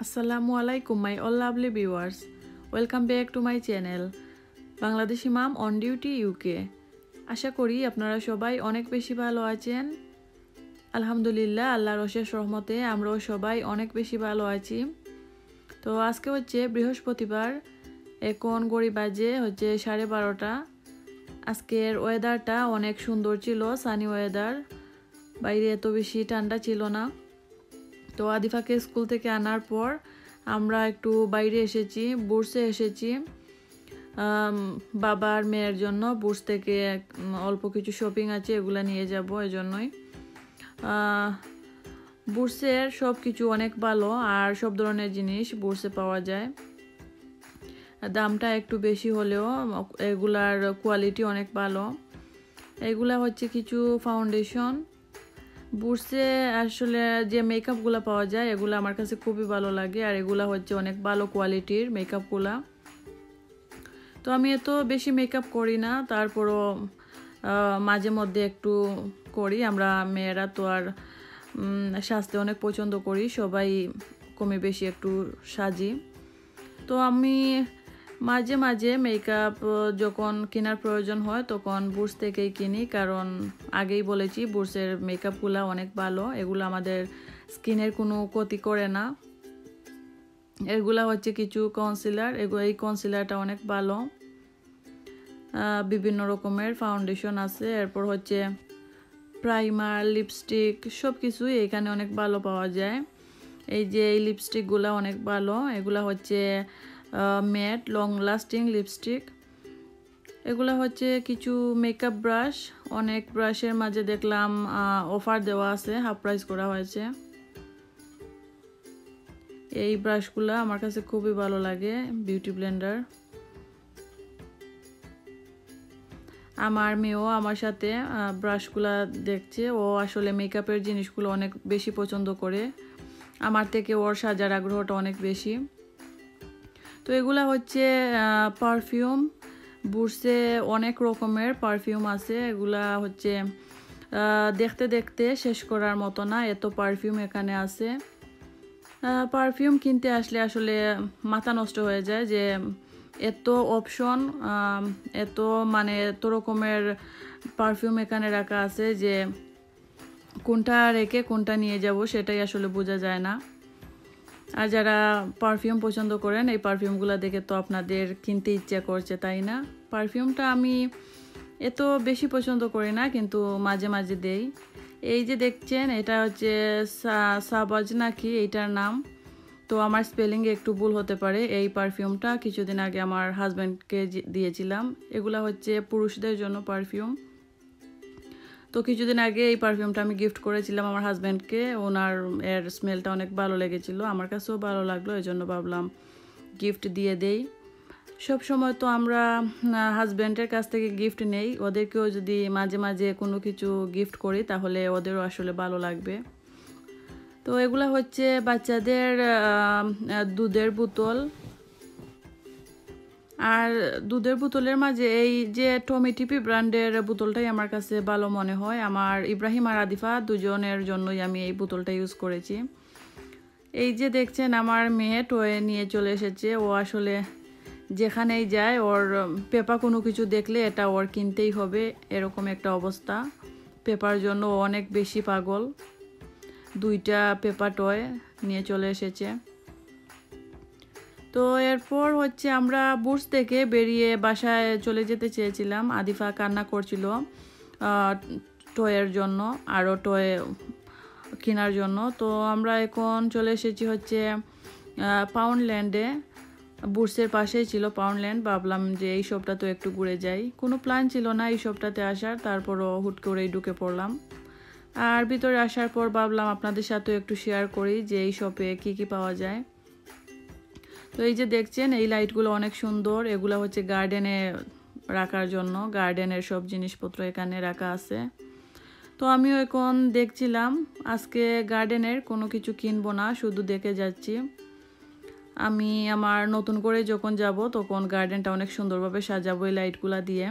আসসালামু আলাইকুম my all lovely viewers, welcome back to my channel Bangladeshi mum on duty UK. আশা করি আপনারা সবাই অনেক বেশি ভালো আছেন। আলহামদুলিল্লাহ, আল্লাহর অশেষ রহমতে আমরাও সবাই অনেক বেশি ভালো আছি। তো আজকে হচ্ছে বৃহস্পতিবার, এখন ঘড়ি বাজে হচ্ছে 12:30। আজকের ওয়েদারটা অনেক সুন্দর ছিল, সানি ওয়েদার, বাইরে এত বেশি ঠান্ডা ছিল না। তো আদিফাকে স্কুল থেকে আনার পর আমরা একটু বাইরে এসেছি, বুর্সে এসেছি বাবার মেয়ের জন্য। বুর্স থেকে অল্প কিছু শপিং আছে, এগুলো নিয়ে যাব, এজন্যই। বুর্সের সব কিছু অনেক ভালো, আর সব ধরনের জিনিস বুর্সে পাওয়া যায়। দামটা একটু বেশি হলেও এগুলার কোয়ালিটি অনেক ভালো। এগুলা হচ্ছে কিছু ফাউন্ডেশন। বুর্সে আসলে যে মেকআপগুলো পাওয়া যায় এগুলো আমার কাছে খুবই ভালো লাগে, আর এগুলা হচ্ছে অনেক ভালো কোয়ালিটির মেকআপগুলা। তো আমি এত বেশি মেকআপ করি না, তারপরও মাঝে মধ্যে একটু করি। আমরা মেয়েরা তো আর সাজতে অনেক পছন্দ করি, সবাই কমে বেশি একটু সাজি। তো আমি মাঝে মাঝে মেকআপ যখন কেনার প্রয়োজন হয় তখন বুর্স থেকেই কিনি, কারণ আগেই বলেছি বুর্সের মেকআপগুলো অনেক ভালো। এগুলো আমাদের স্কিনের কোনো ক্ষতি করে না। এগুলা হচ্ছে কিছু কনসিলার, এই কনসিলারটা অনেক ভালো। বিভিন্ন রকমের ফাউন্ডেশন আছে, এরপর হচ্ছে প্রাইমার, লিপস্টিক, সব কিছুই এখানে অনেক ভালো পাওয়া যায়। এই যে এই লিপস্টিকগুলো অনেক ভালো, এগুলা হচ্ছে ম্যাট লং লাস্টিং লিপস্টিক। এগুলা হচ্ছে কিছু মেকআপ ব্রাশ, অনেক ব্রাশের মাঝে দেখলাম অফার দেওয়া আছে, হাফ প্রাইস করা হয়েছে। এই ব্রাশগুলো আমার কাছে খুবই ভালো লাগে, বিউটি ব্লেন্ডার। আমার মেয়েও আমার সাথে ব্রাশগুলা দেখছে, ও আসলে মেকআপের জিনিসগুলো অনেক বেশি পছন্দ করে, আমার থেকে ওর সাজার আগ্রহটা অনেক বেশি। তো এগুলা হচ্ছে পারফিউম। বুর্সে অনেক রকমের পারফিউম আছে, এগুলা হচ্ছে দেখতে দেখতে শেষ করার মতো না, এত পারফিউম এখানে আছে। পারফিউম কিনতে আসলে আসলে মাথা নষ্ট হয়ে যায় যে এত অপশন, এত রকমের পারফিউম এখানে রাখা আছে যে কোনটা রেখে কোনটা নিয়ে যাব সেটাই আসলে বোঝা যায় না। আর যারা পারফিউম পছন্দ করেন, এই পারফিউমগুলো দেখে তো আপনাদের কিনতে ইচ্ছা করছে, তাই না? পারফিউমটা আমি এত বেশি পছন্দ করি না, কিন্তু মাঝে মাঝে দেই। এই যে দেখছেন, এটা হচ্ছে সাবাজ নাকি এইটার নাম, তো আমার স্পেলিংয়ে একটু ভুল হতে পারে। এই পারফিউমটা কিছুদিন আগে আমার হাজব্যান্ডকে দিয়েছিলাম। এগুলা হচ্ছে পুরুষদের জন্য পারফিউম। তো কিছুদিন আগে এই পারফিউমটা আমি গিফট করেছিলাম আমার হাজব্যান্ডকে, এর স্মেলটা অনেক ভালো লেগেছিল, আমার কাছেও ভালো লাগলো, এই জন্য ভাবলাম গিফট দিয়ে দেই। সব সময় তো আমরা হাজব্যান্ডের কাছ থেকে গিফট নেই, ওদেরকেও যদি মাঝে মাঝে কোনো কিছু গিফট করি তাহলে ওদেরও আসলে ভালো লাগবে। তো এগুলা হচ্ছে বাচ্চাদের দুধের বোতল। আর দুধের বোতলের মাঝে এই যে টমি টিপি ব্র্যান্ডের বোতলটাই আমার কাছে ভালো মনে হয়। আমার ইব্রাহিম আর আদিফা দুজনের জন্যই আমি এই বোতলটা ইউজ করেছি। এই যে দেখছেন, আমার মেয়ে টয়ে নিয়ে চলে এসেছে। ও আসলে যেখানেই যায় ওর পেপা কোনো কিছু দেখলে এটা ওর কিনতেই হবে, এরকম একটা অবস্থা। পেপার জন্য অনেক বেশি পাগল। 2টা পেপা টয় নিয়ে চলে এসেছে। তো এরপর হচ্ছে আমরা বুর্স থেকে বেরিয়ে বাসায় চলে যেতে চেয়েছিলাম। আদিফা কান্না করছিল টয়ের জন্য, আরও টয় কেনার জন্য। তো আমরা এখন চলে এসেছি হচ্ছে পাউন্ডল্যান্ডে। বুর্সের পাশেই ছিল পাউন্ডল্যান্ড। ভাবলাম যে এই শপটা তো একটু ঘুরে যাই, কোনো প্ল্যান ছিল না এই শপটাতে আসার, তারপরও হুট করেই ঢুকে পড়লাম। আর ভিতরে আসার পর ভাবলাম আপনাদের সাথেও একটু শেয়ার করি যে এই শপে কি কি পাওয়া যায়। তো এই যে দেখছেন, এই লাইটগুলো অনেক সুন্দর, এগুলো হচ্ছে গার্ডেনে রাখার জন্য, গার্ডেনের সব জিনিসপত্র এখানে রাখা আছে। তো আমিও এখন দেখছিলাম, আজকে গার্ডেনের কোনো কিছু কিনবো না, শুধু দেখে যাচ্ছি। আমি আমার নতুন করে যখন যাব তখন গার্ডেনটা অনেক সুন্দরভাবে সাজাবো এই লাইটগুলা দিয়ে।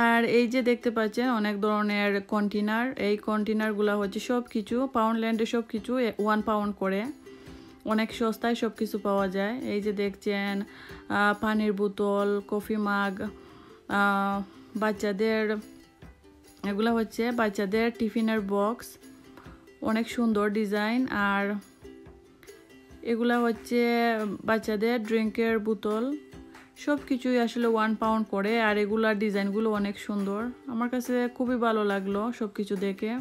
আর এই যে দেখতে পাচ্ছেন অনেক ধরনের কন্টেনার, এই কন্টেনারগুলো হচ্ছে সব কিছু পাউন্ডল্যান্ডে, সব কিছু 1 পাউন্ড করে। অনেক সস্তায় সব কিছু পাওয়া যায়। এই যে দেখছেন পানির বোতল, কফি মাগ, বাচ্চাদের এগুলো হচ্ছে বাচ্চাদের টিফিনের বক্স, অনেক সুন্দর ডিজাইন। আর এগুলা হচ্ছে বাচ্চাদের ড্রিঙ্কের বোতল, সব কিছুই আসলে 1 পাউন্ড করে। আর এগুলার ডিজাইনগুলো অনেক সুন্দর, আমার কাছে খুবই ভালো লাগলো সব কিছু দেখে।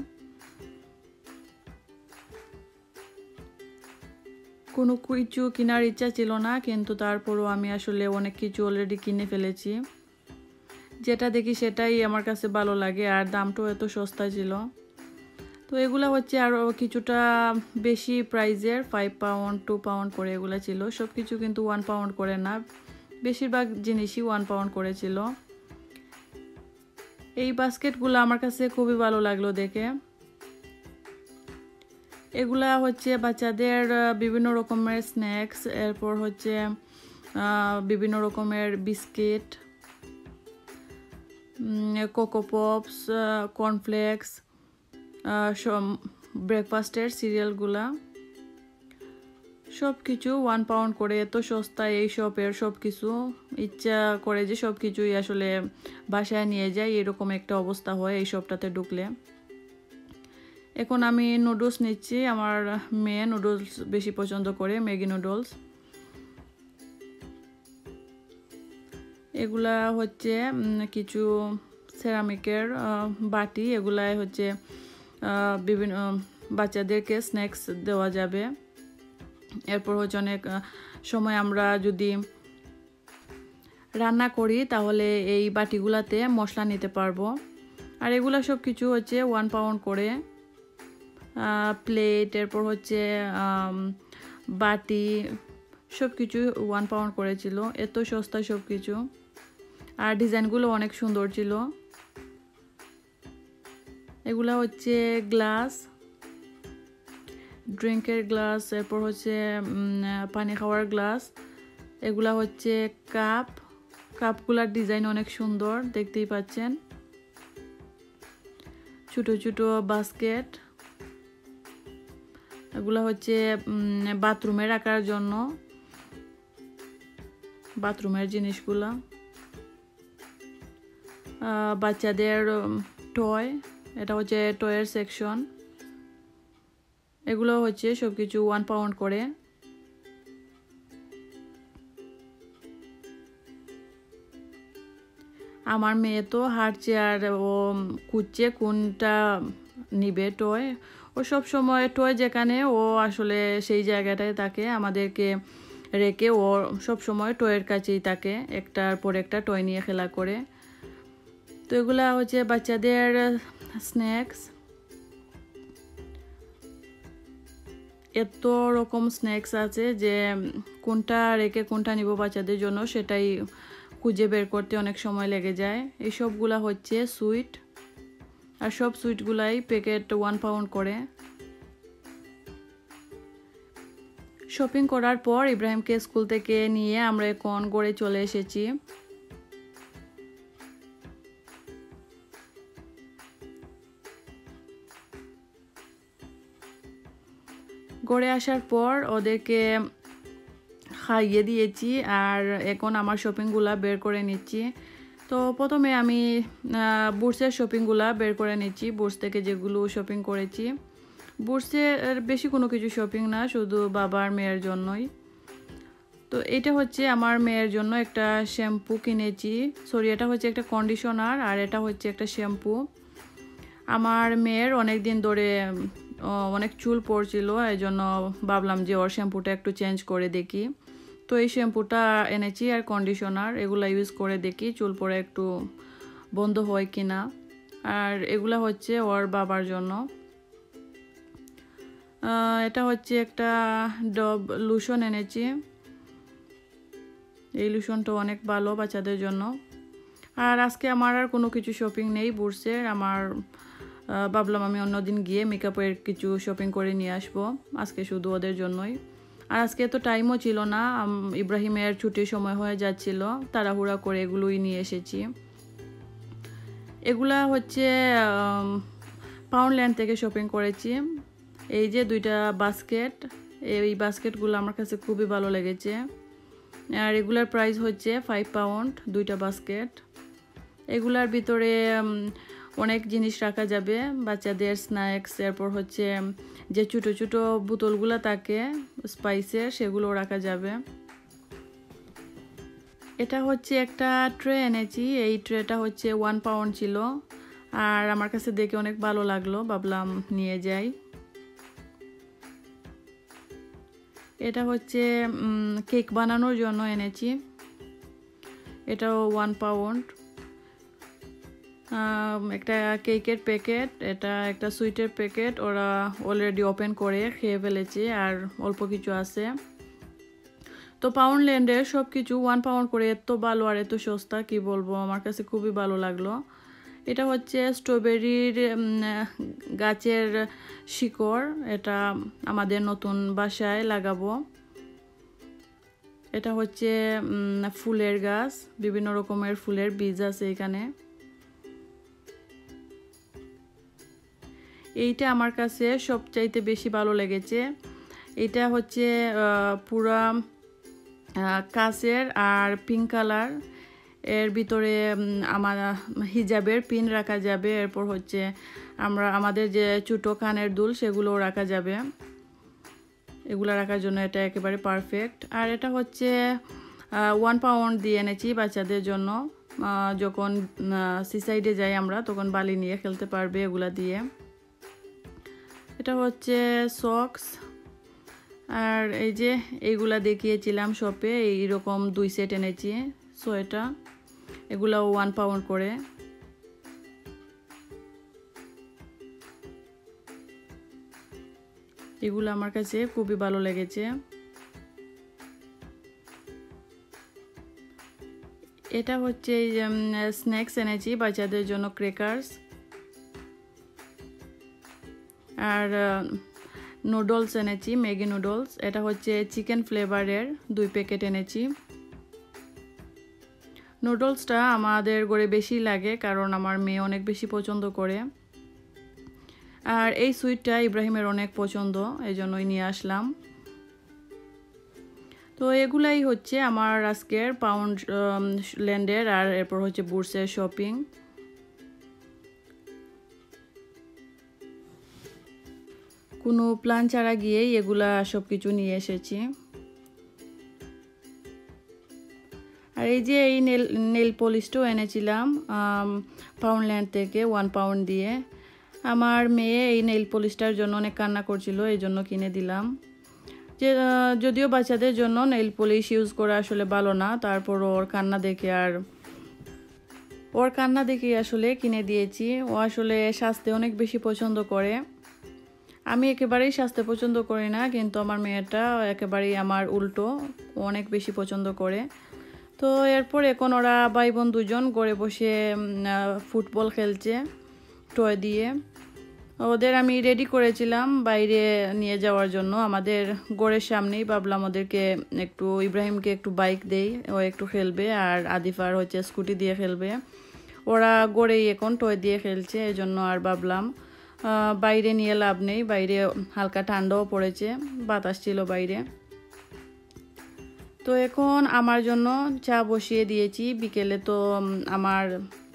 কোনো কিছু কেনার ইচ্ছা ছিল না, কিন্তু তারপরও আমি আসলে অনেক কিছু অলরেডি কিনে ফেলেছি। যেটা দেখি সেটাই আমার কাছে ভালো লাগে, আর দামটাও এত সস্তা ছিল। তো এগুলা হচ্ছে আরও কিছুটা বেশি প্রাইজের, 5 পাউন্ড 2 পাউন্ড করে এগুলা ছিল। সব কিছু কিন্তু 1 পাউন্ড করে না, বেশিরভাগ জিনিসই 1 পাউন্ড করেছিল। এই বাস্কেটগুলো আমার কাছে খুবই ভালো লাগলো দেখে। এগুলা হচ্ছে বাচ্চাদের বিভিন্ন রকমের স্ন্যাক্স, এরপর হচ্ছে বিভিন্ন রকমের বিস্কিট, কোকো পপস, কর্নফ্লেক্স, ব্রেকফাস্টের সিরিয়ালগুলা, সব কিছু 1 পাউন্ড করে। এত সস্তা এই শপের সব কিছু, ইচ্ছা করে যে সব কিছুই আসলে বাসায় নিয়ে যাই, এরকম একটা অবস্থা হয় এই শপটাতে ঢুকলে। এখন আমি নুডলস নিচ্ছি, আমার মেয়ে নুডলস বেশি পছন্দ করে, ম্যাগি নুডলস। এগুলা হচ্ছে কিছু সেরামিকের বাটি, এগুলাই হচ্ছে বিভিন্ন বাচ্চাদেরকে স্ন্যাক্স দেওয়া যাবে। এরপর হচ্ছে অনেক সময় আমরা যদি রান্না করি তাহলে এই বাটিগুলাতে মশলা নিতে পারবো। আর এগুলা সব কিছু হচ্ছে 1 পাউন্ড করে। প্লেট, এরপর হচ্ছে বাটি, সব কিছু 1 পাউন্ড করেছিল। এত সস্তা সব কিছু, আর ডিজাইনগুলো অনেক সুন্দর ছিল। এগুলা হচ্ছে গ্লাস, ড্রিঙ্কের গ্লাস, এরপর হচ্ছে পানি খাওয়ার গ্লাস। এগুলা হচ্ছে কাপগুলার ডিজাইন অনেক সুন্দর, দেখতেই পাচ্ছেন। ছোট ছোট বাস্কেট, এগুলা হচ্ছে বাথরুমে রাখার জন্য, বাথরুমের জিনিসগুলা। বাচ্চাদের টয়, এটা হচ্ছে টয়ের সেকশন। এগুলো হচ্ছে সব কিছু 1 পাউন্ড করে। আমার মেয়ে তো হাঁটছে আর ও খুঁজছে কোনটা নিবে টয়। ও সব সময় টয় যেখানে, ও আসলে সেই জায়গাটায় থাকে, আমাদেরকে রেখে ও সব সময় টয়ের কাছেই থাকে, একটার পর একটা টয় নিয়ে খেলা করে। তো এগুলা হচ্ছে বাচ্চাদের স্ন্যাক্স, এত রকম স্ন্যাক্স আছে যে কোনটা রেখে কোনটা নিব বাচ্চাদের জন্য সেটাই খুঁজে বের করতে অনেক সময় লেগে যায়। এই সবগুলা হচ্ছে সুইট, আর সব সুইটগুলাই প্যাকেট 1 পাউন্ড করে। শপিং করার পর ইব্রাহিমকে স্কুল থেকে নিয়ে আমরা এখন গড়ে চলে এসেছি। গড়ে আসার পর ওদেরকে খাইয়ে দিয়েছি, আর এখন আমার শপিংগুলা বের করে নিচ্ছি। তো প্রথমে আমি বুটসের শপিংগুলা বের করে নিচ্ছি, বুটস থেকে যেগুলো শপিং করেছি। বুটসের বেশি কোনো কিছু শপিং না, শুধু বাবার মেয়ের জন্যই। তো এটা হচ্ছে আমার মেয়ের জন্য একটা শ্যাম্পু কিনেছি, সরি এটা হচ্ছে একটা কন্ডিশনার, আর এটা হচ্ছে একটা শ্যাম্পু। আমার মেয়ের অনেক দিন ধরে অনেক চুল পড়ছিল, এই জন্য ভাবলাম যে ওর শ্যাম্পুটা একটু চেঞ্জ করে দেখি। তো এই শ্যাম্পুটা এনেছি আর কন্ডিশনার, এগুলা ইউজ করে দেখি চুল পড়া একটু বন্ধ হয় কি না। আর এগুলা হচ্ছে ওর বাবার জন্য। এটা হচ্ছে একটা ডব লোশন এনেছি, এই লোশনটা অনেক ভালো বাচ্চাদের জন্য। আর আজকে আমার আর কোনো কিছু শপিং নেই বুটসের, আমার ভাবলাম আমি অন্যদিন গিয়ে মেকআপের কিছু শপিং করে নিয়ে আসবো, আজকে শুধু ওদের জন্যই। আর আজকে তো টাইমও ছিল না, ইব্রাহিমের ছুটির সময় হয়ে যাচ্ছিল, তাড়াহুড়া করে এগুলোই নিয়ে এসেছি। এগুলা হচ্ছে পাউন্ডল্যান্ড থেকে শপিং করেছি। এই যে 2টা বাস্কেট, এই বাস্কেটগুলো আমার কাছে খুবই ভালো লেগেছে। আর রেগুলার প্রাইস হচ্ছে 5 পাউন্ড দুইটা বাস্কেট। এগুলার ভিতরে অনেক জিনিস রাখা যাবে, বাচ্চাদের স্ন্যাক্স, এরপর হচ্ছে যে ছোটো ছোটো বোতলগুলো থাকে স্পাইসের, সেগুলো রাখা যাবে। এটা হচ্ছে একটা ট্রে এনেছি। এই ট্রেটা হচ্ছে 1 পাউন্ড ছিল, আর আমার কাছে দেখে অনেক ভালো লাগলো, ভাবলাম নিয়ে যাই। এটা হচ্ছে কেক বানানোর জন্য এনেছি। এটাও 1 পাউন্ড। একটা কেকের প্যাকেট, এটা একটা সুইটের প্যাকেট, ওরা অলরেডি ওপেন করে খেয়ে ফেলেছে, আর অল্প কিছু আছে। তো পাউন্ডল্যান্ডের সব কিছু 1 পাউন্ড করে, এত ভালো আর এত সস্তা, কি বলবো, আমার কাছে খুবই ভালো লাগলো। এটা হচ্ছে স্ট্রবেরির গাছের শিকড়, এটা আমাদের নতুন বাসায় লাগাবো। এটা হচ্ছে ফুলের গাছ, বিভিন্ন রকমের ফুলের বীজ আছে এখানে। এইটা আমার কাছে সবচাইতে বেশি ভালো লেগেছে। এটা হচ্ছে পুরা কাচের আর পিঙ্ক কালার, এর ভিতরে আমার হিজাবের পিন রাখা যাবে, এরপর হচ্ছে আমাদের যে ছোটো কানের দুল সেগুলো রাখা যাবে। এগুলো রাখার জন্য এটা একেবারে পারফেক্ট। আর এটা হচ্ছে 1 পাউন্ড দিয়ে এনেছি বাচ্চাদের জন্য, যখন সিসাইডে যাই আমরা তখন বালি নিয়ে খেলতে পারবে এগুলা দিয়ে। এটা হচ্ছে সক্স, আর এই যে এইগুলা দেখিয়েছিলাম শপে, এইরকম 2 সেট এনেছি সোয়েটার, এগুলাও 1 পাউন্ড করে। এগুলো আমার কাছে খুবই ভালো লেগেছে। এটা হচ্ছে স্ন্যাক্স এনেছি বাচ্চাদের জন্য, ক্র্যাকার্স আর নুডলস এনেছি, ম্যাগি নুডলস। এটা হচ্ছে চিকেন ফ্লেভারের 2 প্যাকেট এনেছি। নুডলসটা আমাদের ঘরে বেশি লাগে, কারণ আমার মেয়ে অনেক বেশি পছন্দ করে। আর এই সুইটটা ইব্রাহিমের অনেক পছন্দ, এই জন্যই নিয়ে আসলাম। তো এগুলাই হচ্ছে আমার আজকের পাউন্ডল্যান্ডের আর এরপর হচ্ছে বুটসের শপিং। কোনো প্ল্যান ছাড়া গিয়েই এগুলা সব কিছু নিয়ে এসেছি। আর এই যে এই নেল পলিশটাও এনেছিলাম পাউন্ডল্যান্ড থেকে 1 পাউন্ড দিয়ে। আমার মেয়ে এই নেল পলিশটার জন্য অনেক কান্না করছিল, এই জন্য কিনে দিলাম। যদিও বাচ্চাদের জন্য নেল পলিশ ইউজ করা আসলে ভালো না, তারপর ওর কান্না দেখে আসলে কিনে দিয়েছি। ও আসলে সাজতে অনেক বেশি পছন্দ করে। আমি একেবারেই সাজতে পছন্দ করি না, কিন্তু আমার মেয়েটা একেবারেই আমার উল্টো, অনেক বেশি পছন্দ করে। তো এরপর এখন ওরা ভাই বোন দুজন ঘরে বসে ফুটবল খেলছে টয় দিয়ে। ওদের আমি রেডি করেছিলাম বাইরে নিয়ে যাওয়ার জন্য, আমাদের ঘরের সামনেই। ভাবলাম ওদেরকে ইব্রাহিমকে একটু বাইক দেই, ও একটু খেলবে, আর আদিফার হচ্ছে স্কুটি দিয়ে খেলবে। ওরা ঘরেই এখন টয় দিয়ে খেলছে, এই জন্য আর ভাবলাম বাইরে নিয়ে লাভ নেই, বাইরে হালকা ঠান্ডাও পড়েছে, বাতাস ছিল বাইরে। তো এখন আমার জন্য চা বসিয়ে দিয়েছি। বিকেলে তো আমার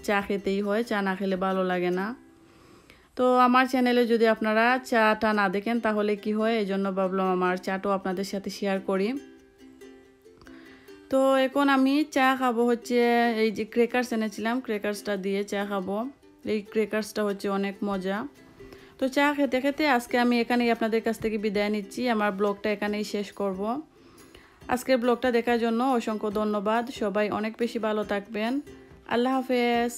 চা খেতেই হয়, চা না খেলে ভালো লাগে না। তো আমার চ্যানেলে যদি আপনারা চাটা না দেখেন তাহলে কি হয়, এই জন্য ভাবলাম আমার চাটাও আপনাদের সাথে শেয়ার করি। তো এখন আমি চা খাবো হচ্ছে, এই যে ক্র্যাকার্স এনেছিলাম, ক্র্যাকার্সটা দিয়ে চা খাবো। এই ক্র্যাকার্সটা হচ্ছে অনেক মজা। তো চা খেতে খেতে আজকে আমি এখানেই আপনাদের কাছ থেকে বিদায় নিচ্ছি। আমার ব্লগটা এখানেই শেষ করব। আজকের ব্লগটা দেখার জন্য অসংখ্য ধন্যবাদ। সবাই অনেক বেশি ভালো থাকবেন। আল্লাহ হাফেজ।